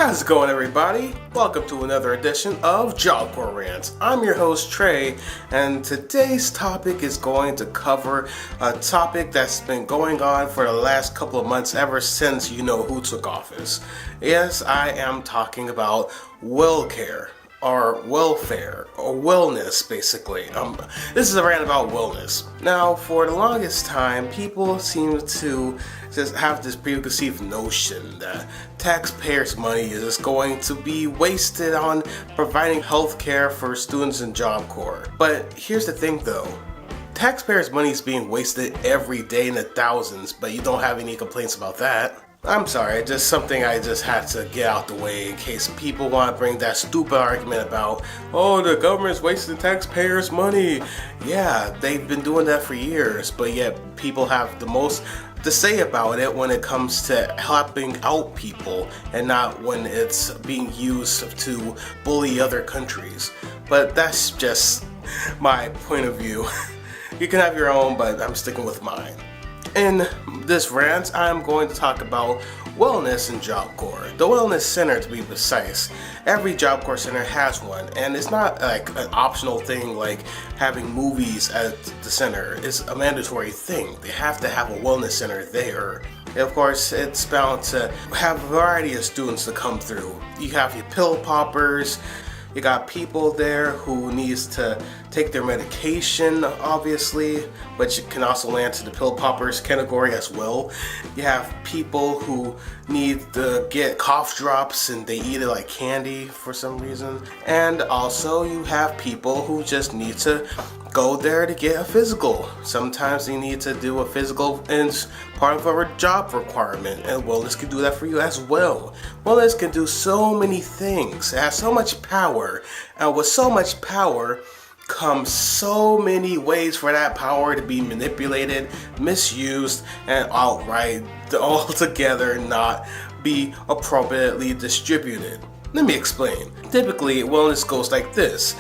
How's it going, everybody? Welcome to another edition of Job Corps Rants. I'm your host, Trey, and today's topic is going to cover a topic that's been going on for the last couple of months ever since you know who took office. Yes, I am talking about WellCare, or welfare, or wellness, basically. This is a rant about wellness. Now, for the longest time, people seem to just have this preconceived notion that taxpayers' money is just going to be wasted on providing health care for students in Job Corps. But here's the thing though. Taxpayers' money is being wasted every day in the thousands, but you don't have any complaints about that. I'm sorry, just something I just had to get out the way in case people want to bring that stupid argument about, oh, the government's wasting taxpayers' money. Yeah, they've been doing that for years, but yet people have the most to say about it when it comes to helping out people and not when it's being used to bully other countries. But that's just my point of view. You can have your own, but I'm sticking with mine. In this rant, I'm going to talk about wellness in Job Corps. The Wellness Center, to be precise. Every Job Corps center has one, and it's not like an optional thing like having movies at the center. It's a mandatory thing. They have to have a wellness center there. And of course, it's bound to have a variety of students to come through. You have your pill poppers. You got people there who needs to take their medication, obviously, which can also land to the pill poppers category as well. You have people who need to get cough drops and they eat it like candy for some reason. And also you have people who just need to go there to get a physical. Sometimes they need to do a physical and part of a job requirement, and wellness can do that for you as well. Wellness can do so many things. It has so much power, and with so much power comes so many ways for that power to be manipulated, misused, and outright altogether not be appropriately distributed. Let me explain. Typically, wellness goes like this.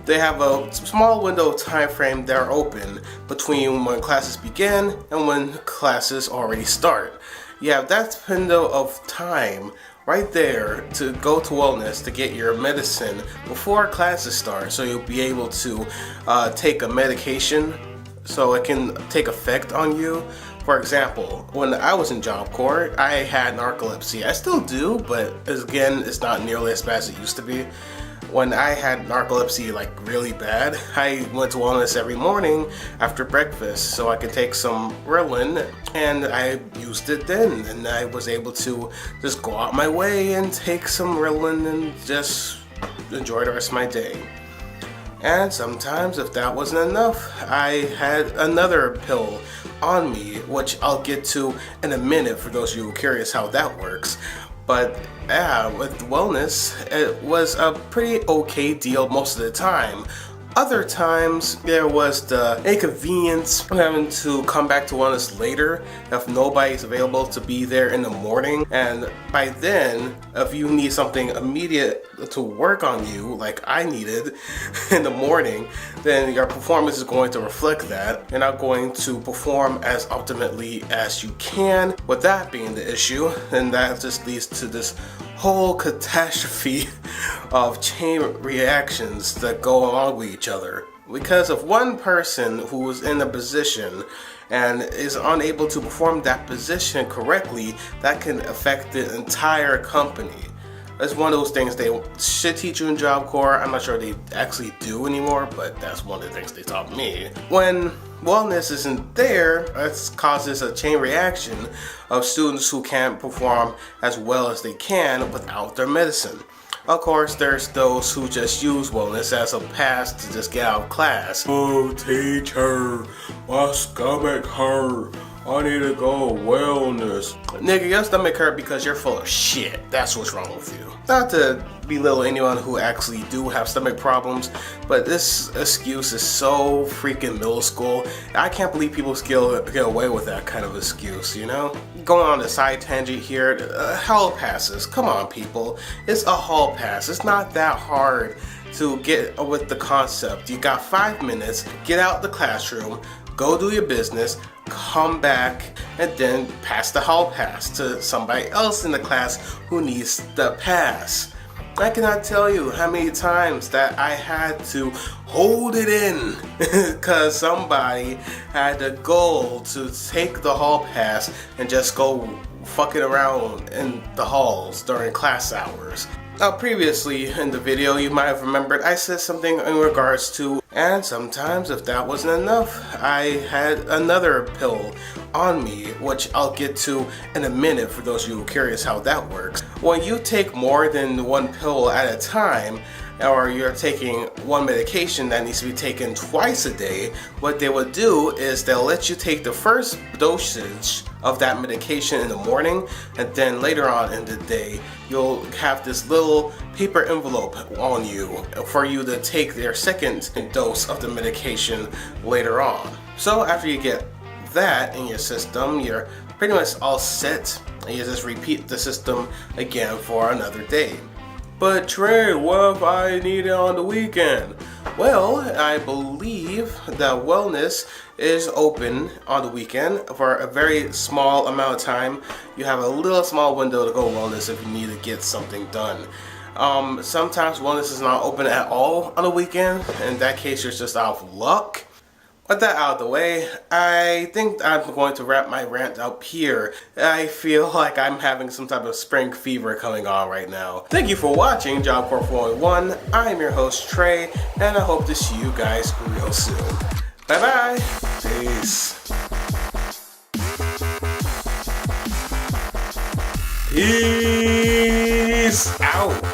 They have a small window of time frame that are open between when classes begin and when classes already start. You have that window of time right there to go to wellness to get your medicine before classes start, so you'll be able to take a medication so it can take effect on you. For example, when I was in Job Corps, I had narcolepsy. I still do, but again, it's not nearly as bad as it used to be. When I had narcolepsy like really bad, I went to wellness every morning after breakfast so I could take some Ritalin, and I used it then, and I was able to just go out my way and take some Ritalin and just enjoy the rest of my day. And sometimes, if that wasn't enough, I had another pill on me, which I'll get to in a minute for those of you who are curious how that works. But yeah, with wellness, it was a pretty okay deal most of the time. Other times, there was the inconvenience of having to come back to wellness later if nobody's available to be there in the morning. And by then, if you need something immediate to work on you, like I needed in the morning, then your performance is going to reflect that. You're not going to perform as optimally as you can. With that being the issue, then that just leads to this whole catastrophe of chain reactions that go along with each other. Because if one person who is in a position and is unable to perform that position correctly, that can affect the entire company. That's one of those things they should teach you in Job Corps. I'm not sure they actually do anymore, but that's one of the things they taught me. When wellness isn't there, it causes a chain reaction of students who can't perform as well as they can without their medicine. Of course, there's those who just use wellness as a pass to just get out of class. Oh, teacher, my stomach hurt. I need to go wellness. Nigga, your stomach hurt because you're full of shit. That's what's wrong with you. Not to belittle anyone who actually do have stomach problems, but this excuse is so freaking middle school. I can't believe people still get away with that kind of excuse, you know? Going on a side tangent here, hall passes. Come on, people. It's a hall pass. It's not that hard to get with the concept. You got 5 minutes, get out the classroom, go do your business, come back, and then pass the hall pass to somebody else in the class who needs the pass. I cannot tell you how many times that I had to hold it in because somebody had the goal to take the hall pass and just go fucking around in the halls during class hours. Now, previously in the video, you might have remembered I said something in regards to, and sometimes if that wasn't enough, I had another pill on me, which I'll get to in a minute for those of you who are curious how that works. When you take more than one pill at a time, or you're taking one medication that needs to be taken twice a day, what they will do is they'll let you take the first dosage of that medication in the morning, and then later on in the day you'll have this little paper envelope on you for you to take their second dose of the medication later on. So after you get that in your system, you're pretty much all set, and you just repeat the system again for another day. But Trey, what if I need it on the weekend? Well, I believe that wellness is open on the weekend for a very small amount of time. You have a little small window to go wellness if you need to get something done. Sometimes wellness is not open at all on the weekend. In that case, you're just out of luck. With that out of the way, I think I'm going to wrap my rant up here. I feel like I'm having some type of spring fever coming on right now. Thank you for watching Job Corps 411. I'm your host Trey, and I hope to see you guys real soon. Bye bye. Peace. Peace out.